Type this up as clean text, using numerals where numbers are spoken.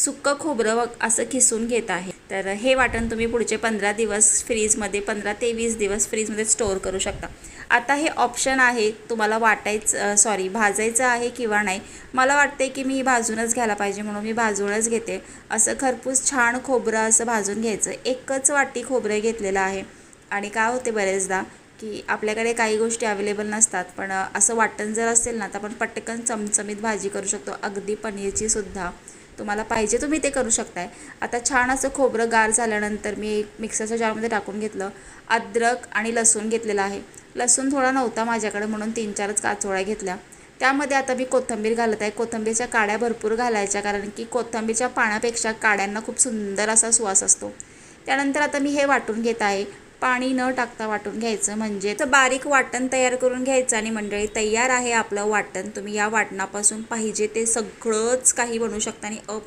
सुक्कं खोबरं असं किसून घेत आहे। तर हे वाटण तुम्ही पुढचे 15 दिवस फ्रीजमध्ये 15 ते 20 दिवस फ्रीजमध्ये स्टोअर करू शकता। आता हे ऑप्शन आहे, तुम्हाला भाजायचं आहे किंवा नाही। मला वाटते की मी भाजूनच घ्यायला पाहिजे, म्हणून मी भाजूनच घेते। असं खरपूस छान खोबरं असं भाजून घ्यायचं। एकच वाटी खोबरं घेतलेलं आहे आणि काय होते बरेचदा की आपल्याकडे काही गोष्टी अवेलेबल नसतात, पण असं वाटण जर असेल ना तर आपण पटकन चमचमीत भाजी करू शकतो। अगदी पनीरची सुद्धा तुम्हाला पाहिजे तुम्ही ते करू शकताय। आता छान असं खोबरं गार झाल्यानंतर मी मिक्सरच्या जारमध्ये टाकून घेतलं। अद्रक आणि लसूण घेतलेला आहे। लसूण थोडा नव्हता माझ्याकडे म्हणून 3-4च काचोळ्या घेतल्या। त्यामध्ये आता मी कोथिंबीर घालत आहे। कोथिंबीरच्या काड्या भरपूर घालायच्या, कारण की कोथिंबीरच्या पानापेक्षा काड्यांना खूप सुंदर असा सुवास असतो। त्यानंतर आता मी हे वाटून घेत आहे। पाणी न टाकता वाटून घ्यायचं, म्हणजे तर बारीक वाटण तयार करून घ्यायचं। आणि मंडळी, तयार आहे आपलं वाटण। तुम्ही या वाटणापासून पाहिजे ते सगळंच काही बनवू शकता आणि